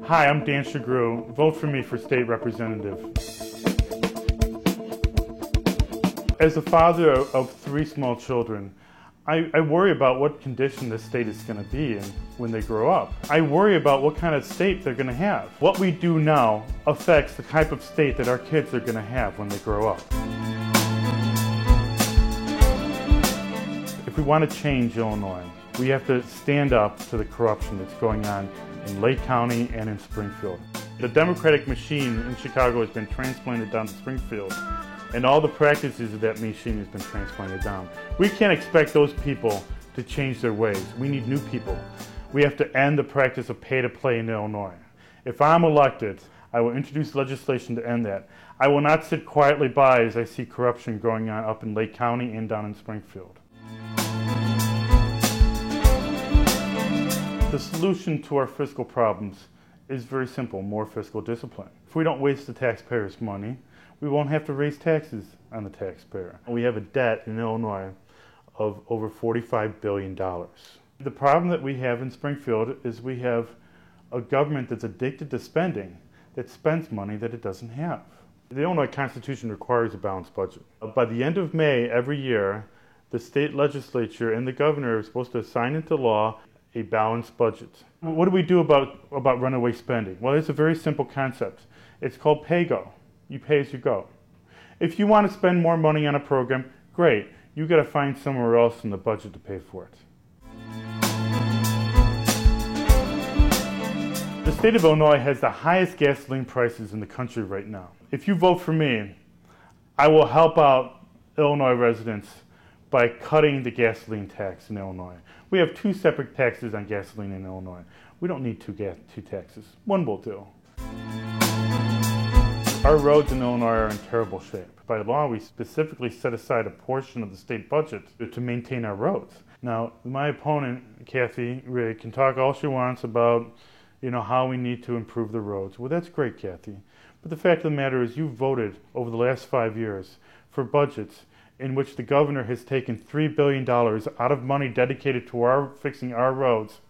Hi, I'm Dan Shagru. Vote for me for state representative. As a father of 3 small children, I worry about what condition this state is going to be in when they grow up. I worry about what kind of state they're going to have. What we do now affects the type of state that our kids are going to have when they grow up. If we want to change Illinois, we have to stand up to the corruption that's going on in Lake County and in Springfield. The Democratic machine in Chicago has been transplanted down to Springfield, and all the practices of that machine has been transplanted down. We can't expect those people to change their ways. We need new people. We have to end the practice of pay-to-play in Illinois. If I'm elected, I will introduce legislation to end that. I will not sit quietly by as I see corruption going on up in Lake County and down in Springfield. The solution to our fiscal problems is very simple: more fiscal discipline. If we don't waste the taxpayers' money, we won't have to raise taxes on the taxpayer. We have a debt in Illinois of over $45 billion. The problem that we have in Springfield is we have a government that's addicted to spending, that spends money that it doesn't have. The Illinois Constitution requires a balanced budget. By the end of May every year, the state legislature and the governor are supposed to sign into law a balanced budget. What do we do about runaway spending? Well, it's a very simple concept. It's called pay-go. You pay as you go. If you want to spend more money on a program, great. You've got to find somewhere else in the budget to pay for it. The state of Illinois has the highest gasoline prices in the country right now. If you vote for me, I will help out Illinois residents by cutting the gasoline tax in Illinois. We have 2 separate taxes on gasoline in Illinois. We don't need 2 taxes. One will do. Our roads in Illinois are in terrible shape. By law, we specifically set aside a portion of the state budget to maintain our roads. Now, my opponent, Kathy Ray, can talk all she wants about, how we need to improve the roads. Well, that's great, Kathy. But the fact of the matter is you voted over the last 5 years for budgets in which the governor has taken $3 billion out of money dedicated to fixing our roads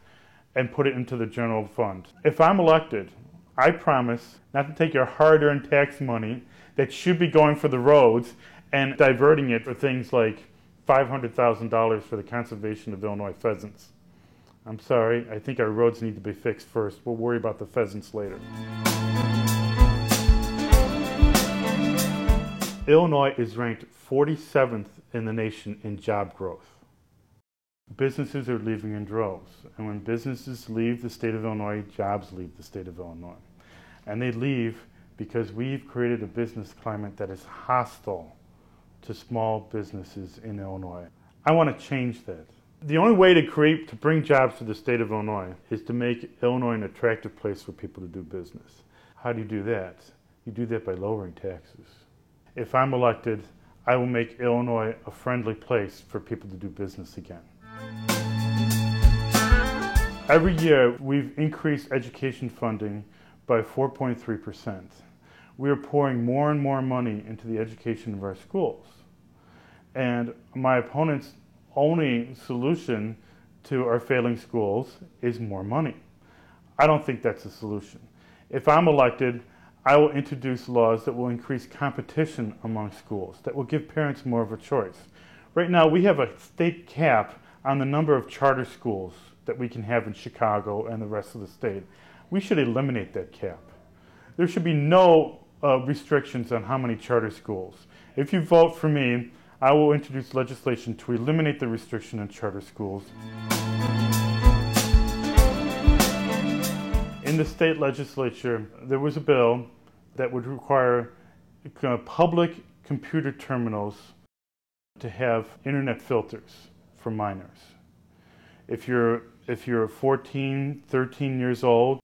and put it into the general fund. If I'm elected, I promise not to take your hard-earned tax money that should be going for the roads and diverting it for things like $500,000 for the conservation of Illinois pheasants. I'm sorry, I think our roads need to be fixed first. We'll worry about the pheasants later. Illinois is ranked 47th in the nation in job growth. Businesses are leaving in droves, and when businesses leave the state of Illinois, jobs leave the state of Illinois. And they leave because we've created a business climate that is hostile to small businesses in Illinois. I want to change that. The only way to bring jobs to the state of Illinois is to make Illinois an attractive place for people to do business. How do you do that? You do that by lowering taxes. If I'm elected, I will make Illinois a friendly place for people to do business again. Every year, we've increased education funding by 4.3%. We are pouring more and more money into the education of our schools. And my opponent's only solution to our failing schools is more money. I don't think that's a solution. If I'm elected, I will introduce laws that will increase competition among schools, that will give parents more of a choice. Right now, we have a state cap on the number of charter schools that we can have in Chicago and the rest of the state. We should eliminate that cap. There should be no restrictions on how many charter schools. If you vote for me, I will introduce legislation to eliminate the restriction on charter schools. In the state legislature, there was a bill that would require public computer terminals to have internet filters for minors. If you're 14, 13 years old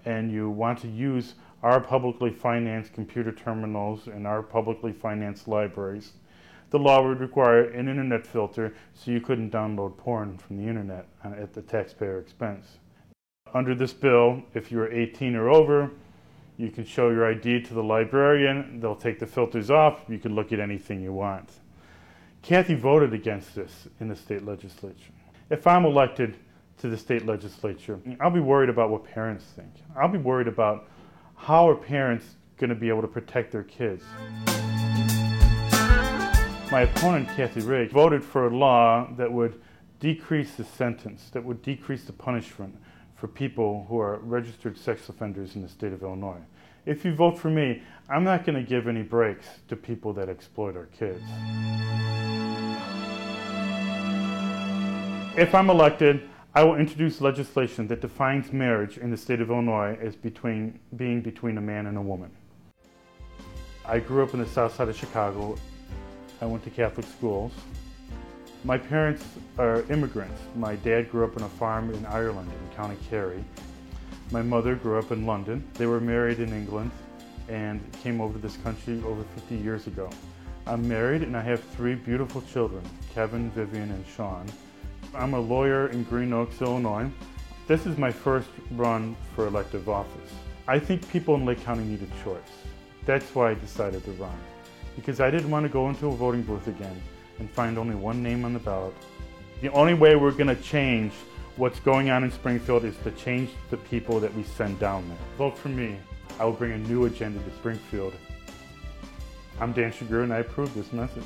and you want to use our publicly financed computer terminals in our publicly financed libraries, the law would require an internet filter so you couldn't download porn from the internet at the taxpayer expense. Under this bill, if you're 18 or over, you can show your ID to the librarian, they'll take the filters off, you can look at anything you want. Kathy voted against this in the state legislature. If I'm elected, to the state legislature. I'll be worried about what parents think. I'll be worried about how are parents going to be able to protect their kids. My opponent, Kathy Rigg, voted for a law that would decrease the sentence, that would decrease the punishment for people who are registered sex offenders in the state of Illinois. If you vote for me, I'm not going to give any breaks to people that exploit our kids. If I'm elected, I will introduce legislation that defines marriage in the state of Illinois as being between a man and a woman. I grew up in the south side of Chicago. I went to Catholic schools. My parents are immigrants. My dad grew up on a farm in Ireland in County Kerry. My mother grew up in London. They were married in England and came over to this country over 50 years ago. I'm married and I have 3 beautiful children, Kevin, Vivian, and Sean. I'm a lawyer in Green Oaks, Illinois. This is my first run for elective office. I think people in Lake County need a choice. That's why I decided to run, because I didn't want to go into a voting booth again and find only one name on the ballot. The only way we're going to change what's going on in Springfield is to change the people that we send down there. Vote for me. I will bring a new agenda to Springfield. I'm Dan Shagru and I approve this message.